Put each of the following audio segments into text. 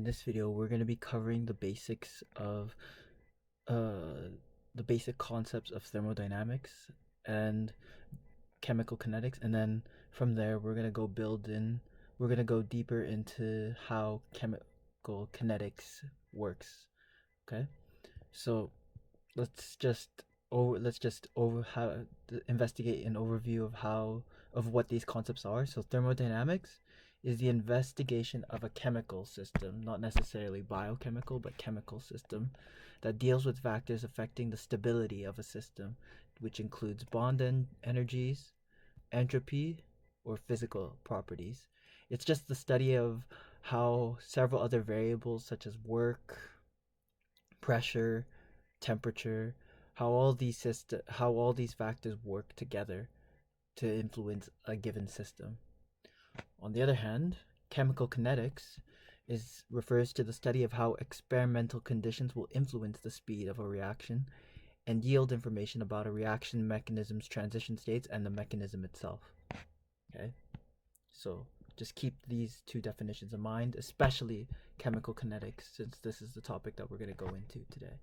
this video, we're going to be covering the basics of the basic concepts of thermodynamics and chemical kinetics, and then from there we're going to we're going to go deeper into how chemical kinetics works. Okay, so let's just investigate an overview of what these concepts are. So thermodynamics is the investigation of a chemical system, not necessarily biochemical, but chemical system, that deals with factors affecting the stability of a system, which includes bond energies, entropy, or physical properties. It's just the study of how several other variables such as work, pressure, temperature, how all these factors work together to influence a given system. On the other hand, chemical kinetics refers to the study of how experimental conditions will influence the speed of a reaction and yield information about a reaction mechanism's transition states and the mechanism itself. Okay, so just keep these two definitions in mind, especially chemical kinetics, since this is the topic that we're going to go into today.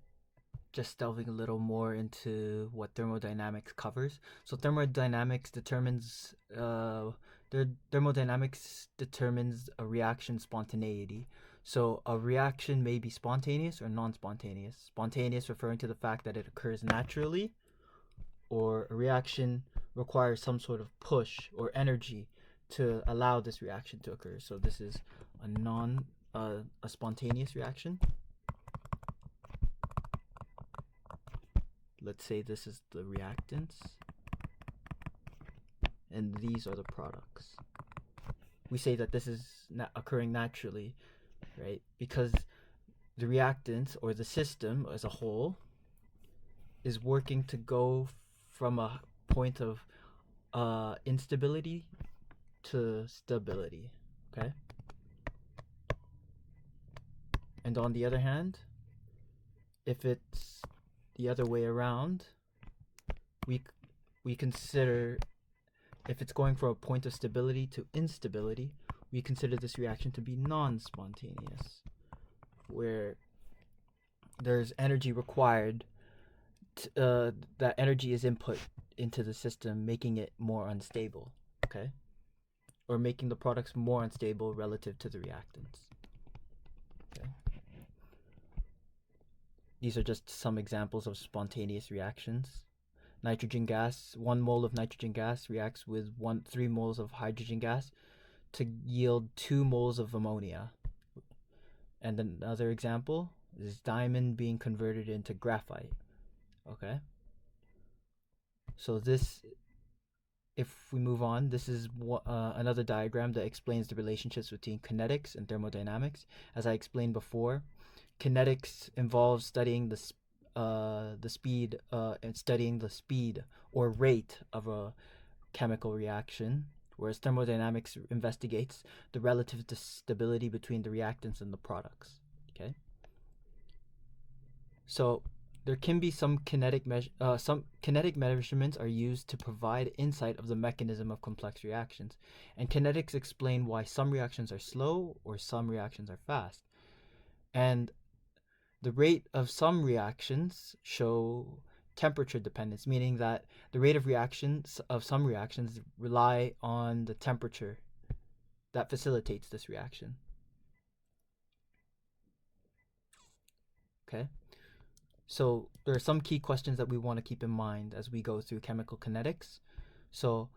Just delving a little more into what thermodynamics covers. So thermodynamics determines a reaction spontaneity. So a reaction may be spontaneous or non-spontaneous. Spontaneous referring to the fact that it occurs naturally, or a reaction requires some sort of push or energy to allow this reaction to occur. So this is a spontaneous reaction. Let's say this is the reactants, and these are the products. We say that this is occurring naturally, right? Because the reactants, or the system as a whole, is working to go from a point of instability to stability, okay? And on the other hand, if it's the other way around, we consider, if it's going from a point of stability to instability, we consider this reaction to be non-spontaneous, where there's energy required, that energy is input into the system, making it more unstable, okay? Or making the products more unstable relative to the reactants. Okay. These are just some examples of spontaneous reactions. Nitrogen gas, 1 mole of nitrogen gas reacts with 3 moles of hydrogen gas to yield 2 moles of ammonia. And another example is diamond being converted into graphite. Okay. So if we move on, this is another diagram that explains the relationships between kinetics and thermodynamics. As I explained before, kinetics involves studying the speed or rate of a chemical reaction, whereas thermodynamics investigates the relative stability between the reactants and the products. Okay. So there can be some kinetic measurements are used to provide insight of the mechanism of complex reactions, and kinetics explain why some reactions are slow or some reactions are fast. And the rate of some reactions show temperature dependence, meaning that the rate of reactions of some reactions rely on the temperature that facilitates this reaction. Okay. So there are some key questions that we want to keep in mind as we go through chemical kinetics. So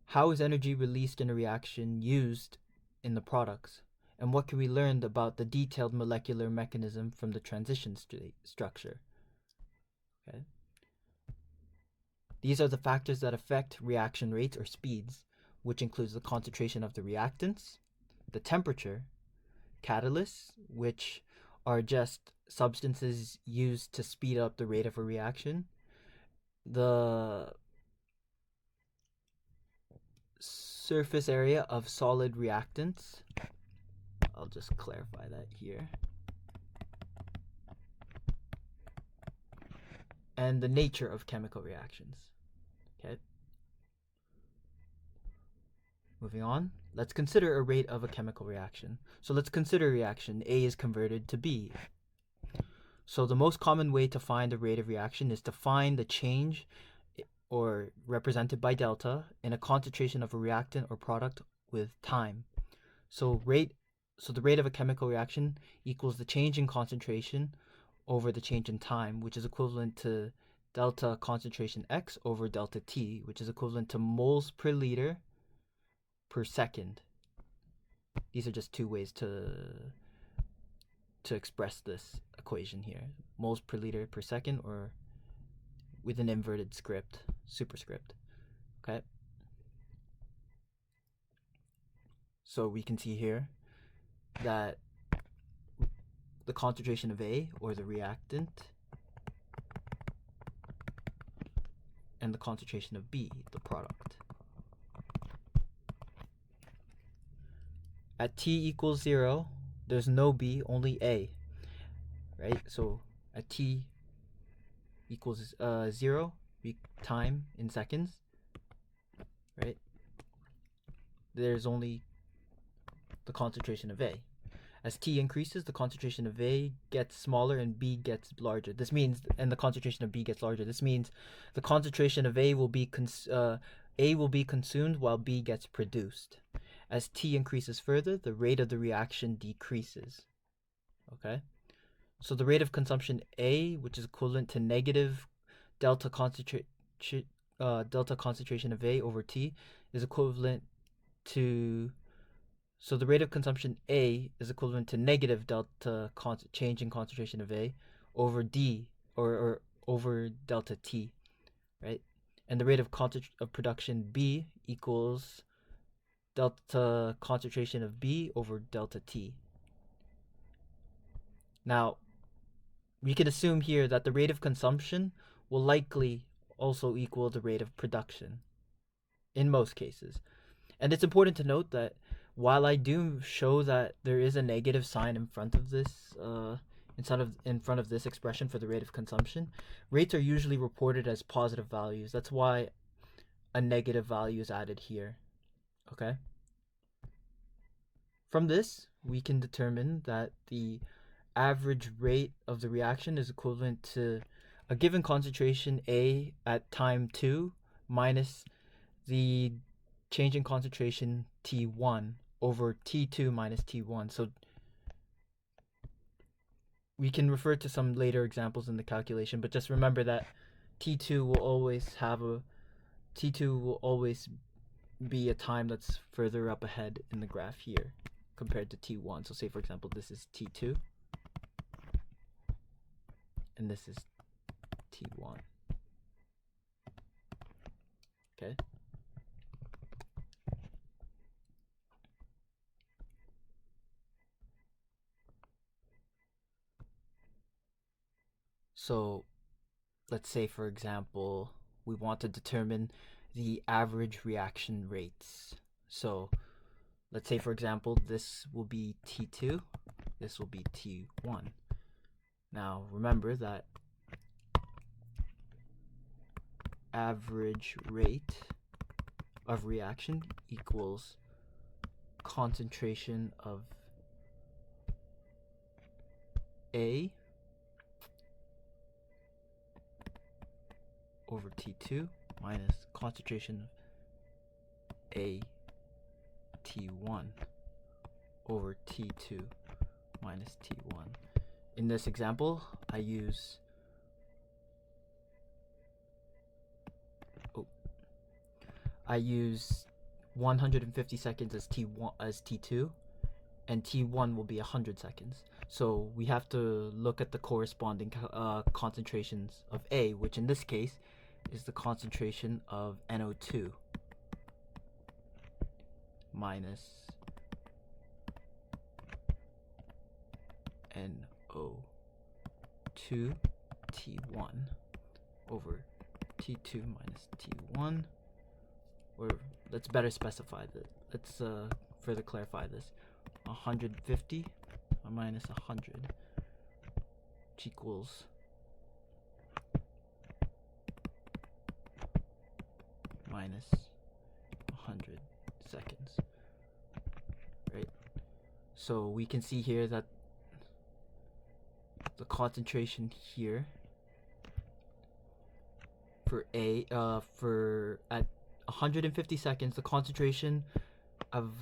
how is energy released in a reaction used in the products? And what can we learn about the detailed molecular mechanism from the transition structure? Okay. These are the factors that affect reaction rates or speeds, which includes the concentration of the reactants, the temperature, catalysts, which are just substances used to speed up the rate of a reaction, the surface area of solid reactants. I'll just clarify that here. And the nature of chemical reactions. Okay. Moving on, let's consider a rate of a chemical reaction. So let's consider a reaction. A is converted to B. So the most common way to find the rate of reaction is to find the change, or represented by delta, in a concentration of a reactant or product with time. So the rate of a chemical reaction equals the change in concentration over the change in time, which is equivalent to delta concentration X over delta T, which is equivalent to moles per liter per second. These are just two ways to express this equation here. Moles per liter per second, or with an inverted script, superscript. Okay? So we can see here that the concentration of A, or the reactant, and the concentration of B, the product. At T equals 0, there's no B, only A, right? So at T equals 0, time in seconds, right? There's only the concentration of A. As T increases, the concentration of A gets smaller and B gets larger. This means, and the concentration of B gets larger. This means the concentration of A will be consumed while B gets produced. As T increases further, the rate of the reaction decreases. Okay? So the rate of consumption A, which is equivalent to negative delta concentration of A over T, is equivalent to... So the rate of consumption A is equivalent to negative delta change in concentration of A over D, or over delta T, right? And the rate of production B equals delta concentration of B over delta T. Now, we can assume here that the rate of consumption will likely also equal the rate of production in most cases. And it's important to note that while I do show that there is a negative sign in front of this, in front of this expression for the rate of consumption, rates are usually reported as positive values. That's why a negative value is added here. Okay? From this, we can determine that the average rate of the reaction is equivalent to a given concentration A at time 2 minus the change in concentration T1 over T2 minus T1. So we can refer to some later examples in the calculation, but just remember that T2 will always be a time that's further up ahead in the graph here compared to T1. So say, for example, this is T2 and this is T1. Okay? So let's say, for example, we want to determine the average reaction rates. So let's say, for example, this will be T2, this will be T1. Now remember that average rate of reaction equals concentration of A over T2 minus concentration of A T1 over T2 minus T1. In this example, I use 150 seconds as T2, and T1 will be 100 seconds. So we have to look at the corresponding concentrations of A, which in this case is the concentration of NO2 minus NO2 T1 over T2 minus T1. Or let's better specify that. Let's further clarify this. 150 minus 100, which equals minus 100 seconds, right? So we can see here that the concentration here for at 150 seconds, the concentration of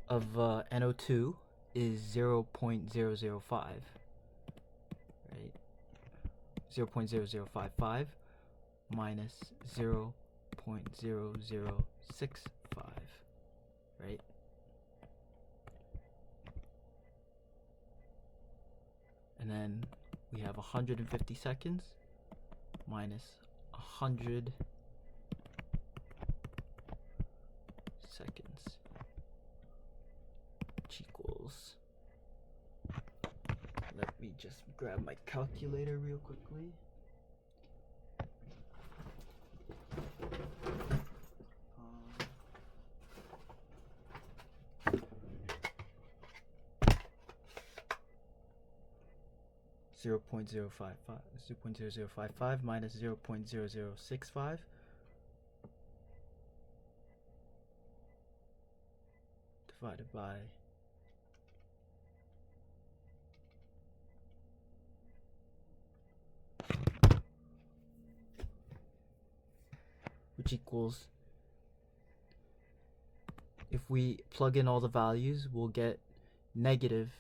NO2 is 0.005, right? 0.0055 minus 0.0065, right? And then we have 150 seconds minus 100 seconds, which equals, let me just grab my calculator real quickly. 0.0055 minus 0.0065 divided by which equals, if we plug in all the values, we'll get negative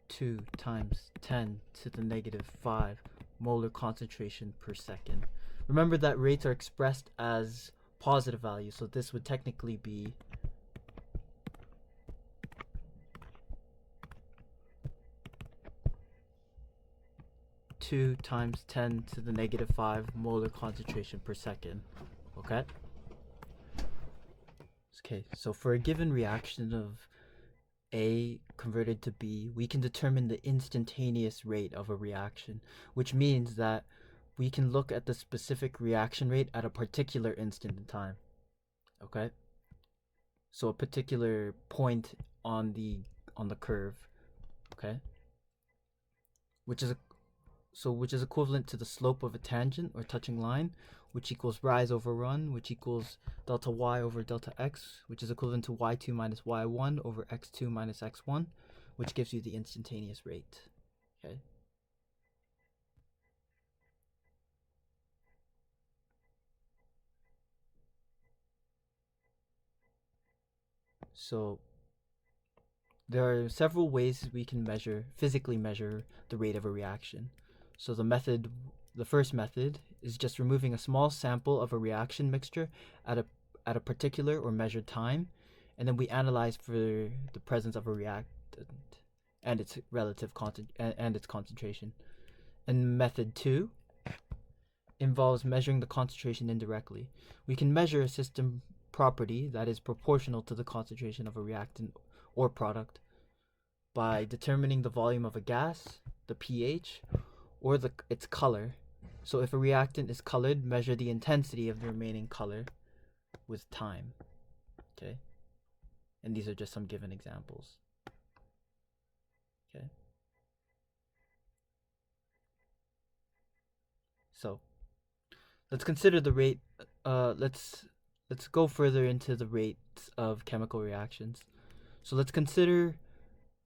2 times 10 to the negative 5 molar concentration per second. Remember that rates are expressed as positive values, so this would technically be two times 10 to the negative 5 molar concentration per second. Okay? Okay, so for a given reaction of A converted to B, we can determine the instantaneous rate of a reaction, which means that we can look at the specific reaction rate at a particular instant in time. Okay? So a particular point on the curve, okay? Which is equivalent to the slope of a tangent or touching line, which equals rise over run, which equals delta y over delta x, which is equivalent to y2 minus y1 over x2 minus x1, which gives you the instantaneous rate. Okay. So there are several ways we can physically measure the rate of a reaction. So the first method is just removing a small sample of a reaction mixture at a particular or measured time, and then we analyze for the presence of a reactant and its relative concentration. And method 2 involves measuring the concentration indirectly. We can measure a system property that is proportional to the concentration of a reactant or product by determining the volume of a gas, the pH, or its color. So if a reactant is colored, measure the intensity of the remaining color with time. Okay? And these are just some given examples. Okay? So let's consider the rate. Let's go further into the rates of chemical reactions. So let's consider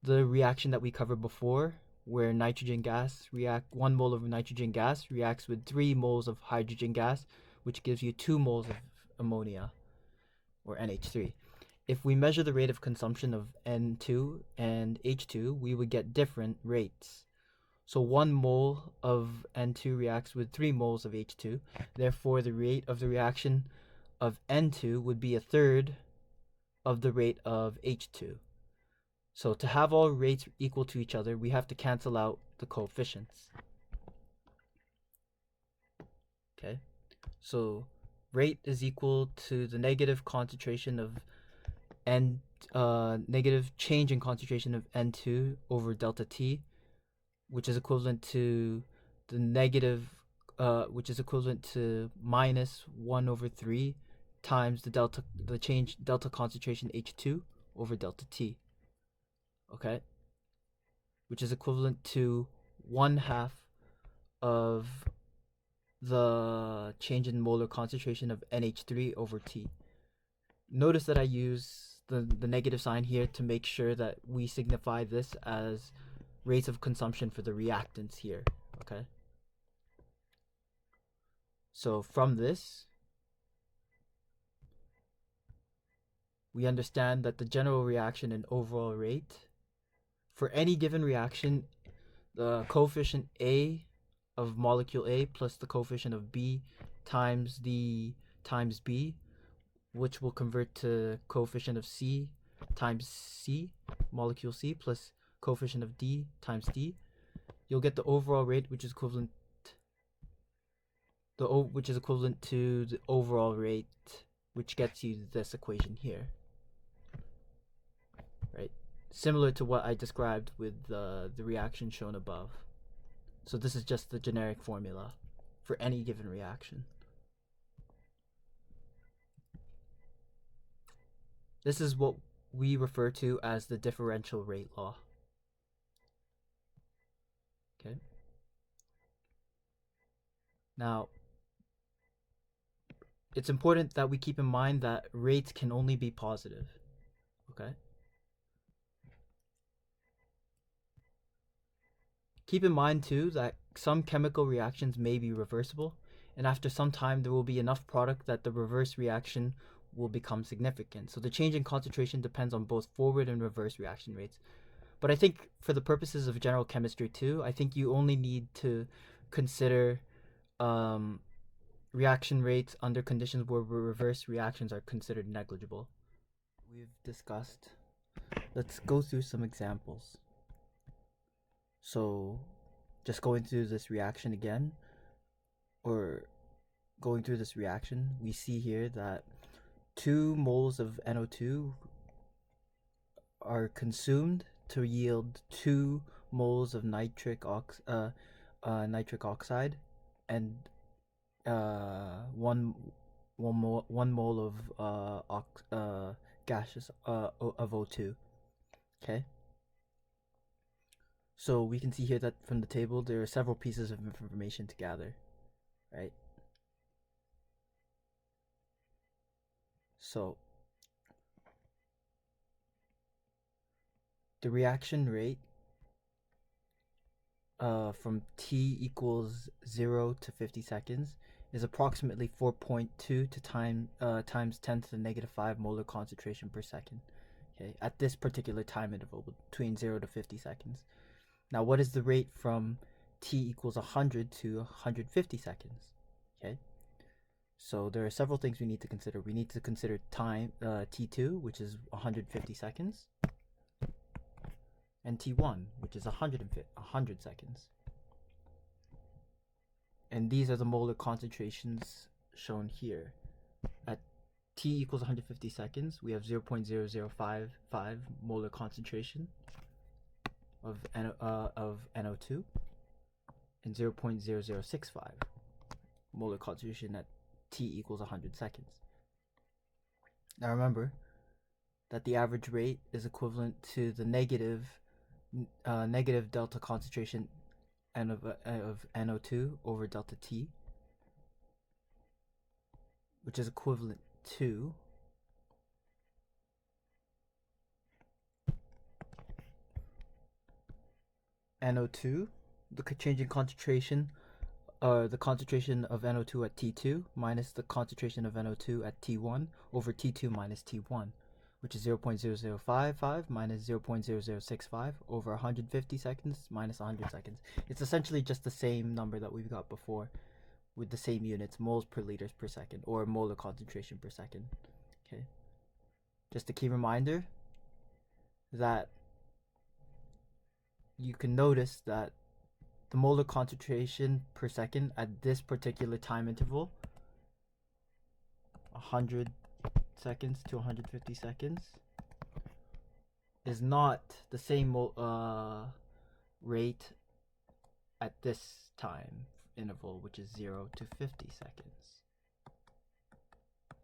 the reaction that we covered before, where 1 mole of nitrogen gas reacts with 3 moles of hydrogen gas, which gives you 2 moles of ammonia, or NH3. If we measure the rate of consumption of N2 and H2, we would get different rates. So 1 mole of N2 reacts with 3 moles of H2. Therefore, the rate of the reaction of N2 would be a third of the rate of H2. So to have all rates equal to each other, we have to cancel out the coefficients. Okay, so rate is equal to the negative concentration of negative change in concentration of N2 over delta T, which is equivalent to the which is equivalent to minus 1 over 3 times the delta concentration H2 over delta T. Okay, which is equivalent to 1/2 of the change in molar concentration of NH3 over T. Notice that I use the negative sign here to make sure that we signify this as rates of consumption for the reactants here, okay? So from this, we understand that the general reaction and overall rate for any given reaction, the coefficient A of molecule A plus the coefficient of B times D times B, which will convert to coefficient of C times C, molecule C, plus coefficient of D times D. You'll get the overall rate, which is equivalent to the overall rate, which gets you this equation here, right? Similar to what I described with the reaction shown above. So this is just the generic formula for any given reaction. This is what we refer to as the differential rate law. Okay. Now, it's important that we keep in mind that rates can only be positive. Okay. Keep in mind too that some chemical reactions may be reversible, and after some time there will be enough product that the reverse reaction will become significant. So the change in concentration depends on both forward and reverse reaction rates. But I think for the purposes of general chemistry too, I think you only need to consider reaction rates under conditions where reverse reactions are considered negligible. We've discussed. Let's go through some examples. So just going through this reaction again, we see here that 2 moles of NO2 are consumed to yield 2 moles of nitric oxide and 1 mole of gaseous of O2. Okay. So we can see here that from the table there are several pieces of information to gather, right? So the reaction rate from t equals 0 to 50 seconds is approximately 4.2 times 10 to the negative 5 molar concentration per second. Okay, at this particular time interval between 0 to 50 seconds. Now, what is the rate from t equals 100 to 150 seconds? Okay, so there are several things we need to consider. We need to consider time t2, which is 150 seconds, and t1, which is 100 seconds. And these are the molar concentrations shown here. At t equals 150 seconds, we have 0.0055 molar concentration of NO2 and 0.0065 molar concentration at t equals 100 seconds. Now remember that the average rate is equivalent to the negative delta concentration of NO2 over delta T, which is equivalent to NO2, the change in concentration, the concentration of NO2 at T2 minus the concentration of NO2 at T1 over T2 minus T1, which is 0.0055 minus 0.0065 over 150 seconds minus 100 seconds. It's essentially just the same number that we've got before with the same units, moles per liters per second, or molar concentration per second. Okay. Just a key reminder that you can notice that the molar concentration per second at this particular time interval, 100 seconds to 150 seconds, is not the same rate at this time interval, which is 0 to 50 seconds.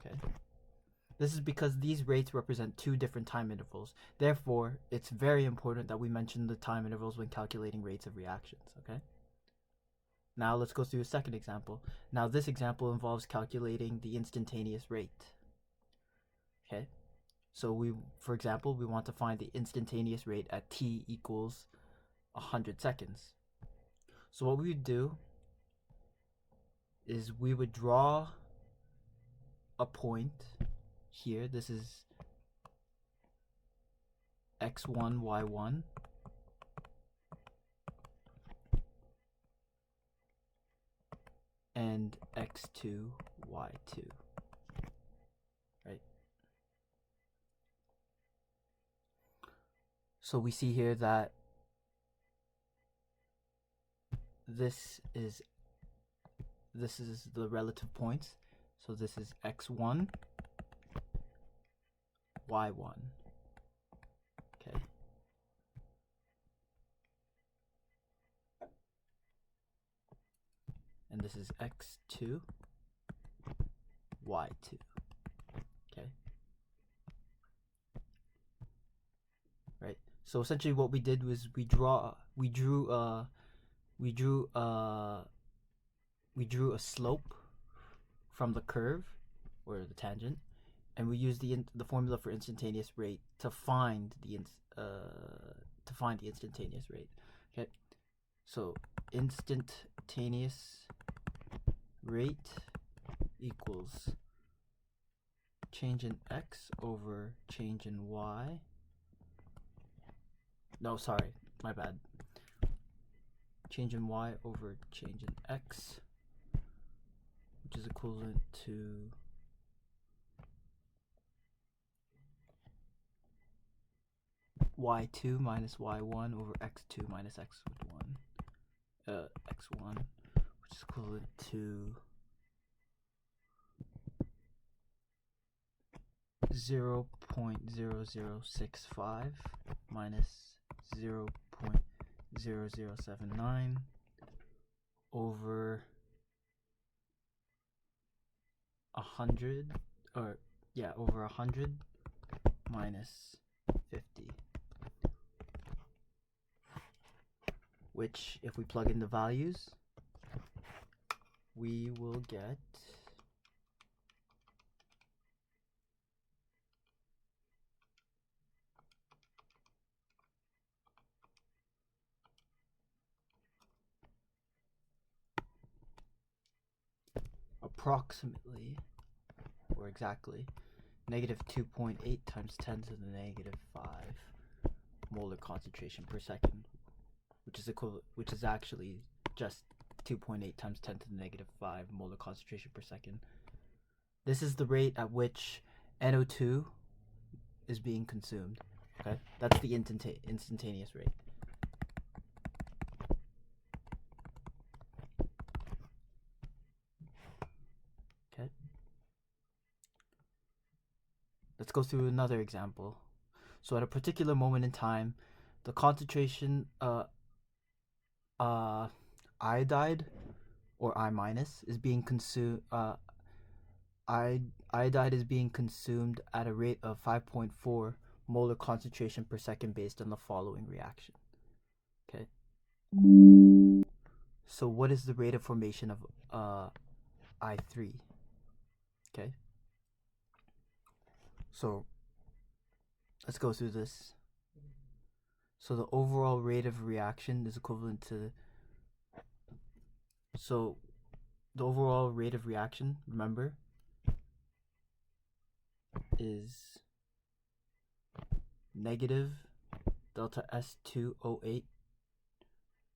Okay. This is because these rates represent 2 different time intervals. Therefore, it's very important that we mention the time intervals when calculating rates of reactions, okay? Now let's go through a second example. Now this example involves calculating the instantaneous rate. Okay, so for example, we want to find the instantaneous rate at t equals 100 seconds. So what we would do is we would draw a point here. This is x1, y1. And x2, y2, right? So we see here that this is the relative points. So this is x1, y1. Okay. And this is x2, y2. Okay. Right. So essentially what we did was we drew a slope from the curve or the tangent, and we used the formula for instantaneous rate to find the instantaneous rate. Okay. So instantaneous rate equals change in x over change in y. No, sorry, my bad. Change in y over change in x, which is equivalent to y2 minus y1 over x2 minus x1, which is equivalent to 0.0065 minus 0.0079 over 100, or yeah, over 100 minus 50, which if we plug in the values, we will get approximately, or exactly, negative 2.8 times 10 to the negative 5 molar concentration per second, which is actually just 2.8 times 10 to the negative 5 molar concentration per second. This is the rate at which NO2 is being consumed. Okay, that's the instantaneous rate. Okay, let's go through another example. So at a particular moment in time, the concentration iodide or I minus is being consumed. Iodide is being consumed at a rate of 5.4 molar concentration per second based on the following reaction. Okay. So what is the rate of formation of I3? Okay. So let's go through this. So the overall rate of reaction is equivalent to, so the overall rate of reaction, remember, is negative delta S2O8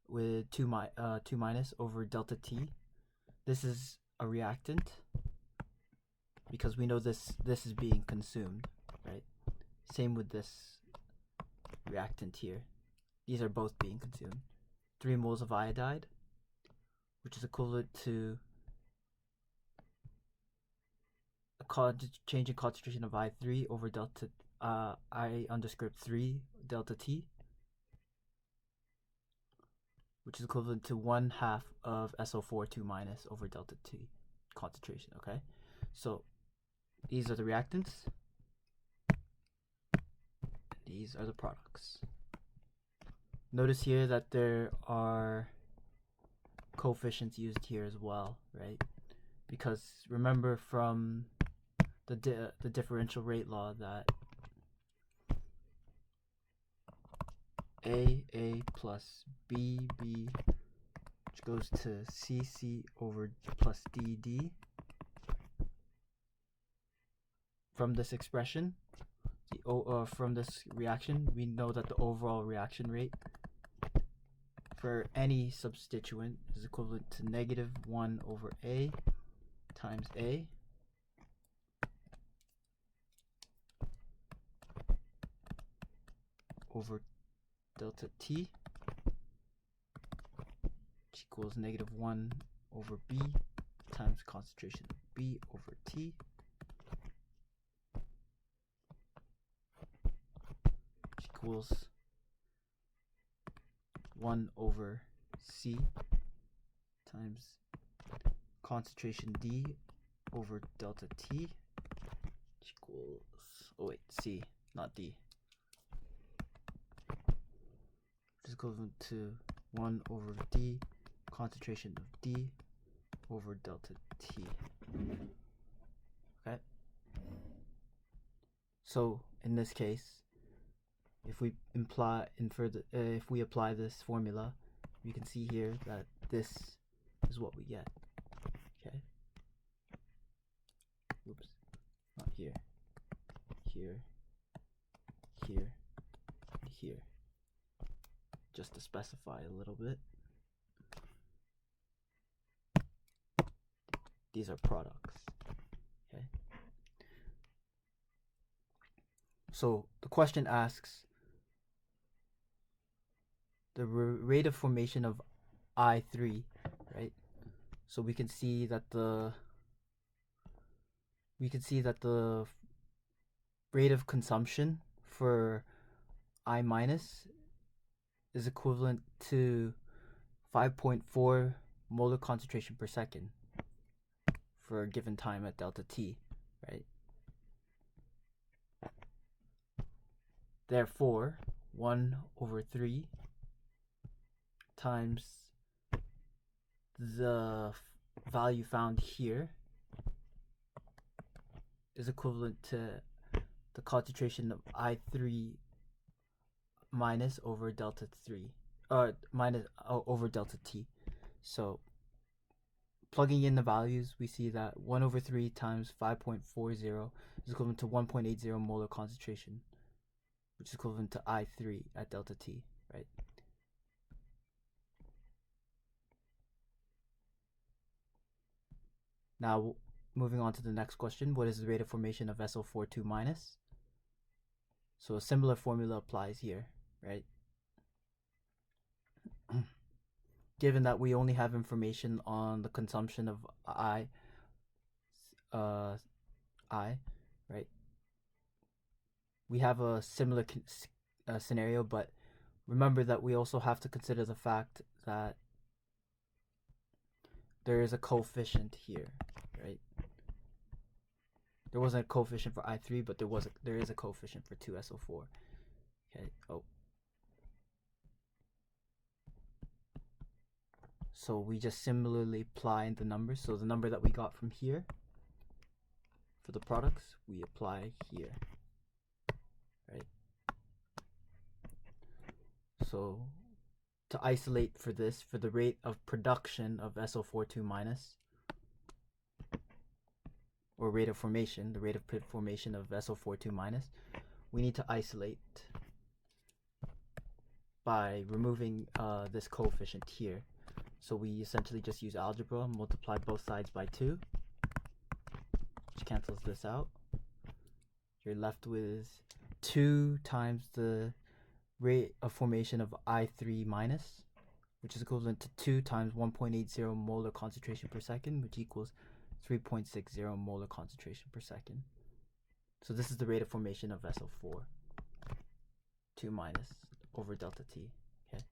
with 2 minus over delta T. This is a reactant because we know this is being consumed, right? Same with this reactant here. These are both being consumed. 3 moles of iodide, which is equivalent to a change in concentration of I3 over delta I underscript 3 delta T, which is equivalent to 1/2 of SO4 2 minus over delta T concentration. Okay, so these are the reactants. These are the products. Notice here that there are coefficients used here as well, right? Because remember from the differential rate law that A plus B which goes to CC over plus DD. From this expression, from this reaction, we know that the overall reaction rate for any substituent is equivalent to negative 1 over A times A over delta T, which equals negative 1 over B times concentration of B over T, which equals 1 over C times concentration D over delta T, which equals, oh wait, C, not D, which is equivalent to 1 over D concentration of D over delta T. Okay? So in this case, if we if we apply this formula, we can see here that this is what we get. Okay? Oops. Not here. Here. Here. And here. Just to specify a little bit. These are products. Okay? So the question asks the rate of formation of I3, right? So we can see that the rate of consumption for I minus is equivalent to 5.4 molar concentration per second for a given time at delta T, right? Therefore, 1 over 3 times the value found here is equivalent to the concentration of I3 minus over delta 3, over delta T. So plugging in the values, we see that 1 over 3 times 5.40 is equivalent to 1.80 molar concentration, which is equivalent to I3 at delta T, right? Now, moving on to the next question, what is the rate of formation of SO42 minus? So a similar formula applies here, right? Given that we only have information on the consumption of I, right? We have a similar scenario, but remember that we also have to consider the fact that there is a coefficient here, right? There wasn't a coefficient for I3, but there is a coefficient for 2SO4. Okay. Oh. So we just similarly apply the numbers. So the number that we got from here for the products, we apply here, right? So to isolate for this, for the rate of production of SO42 minus, or rate of formation, the rate of formation of SO42 minus, we need to isolate by removing this coefficient here. So we essentially just use algebra, multiply both sides by 2, which cancels this out. You're left with 2 times the rate of formation of I3 minus, which is equivalent to 2 times 1.80 molar concentration per second, which equals 3.60 molar concentration per second. So this is the rate of formation of SO4 2 minus over delta T. Okay.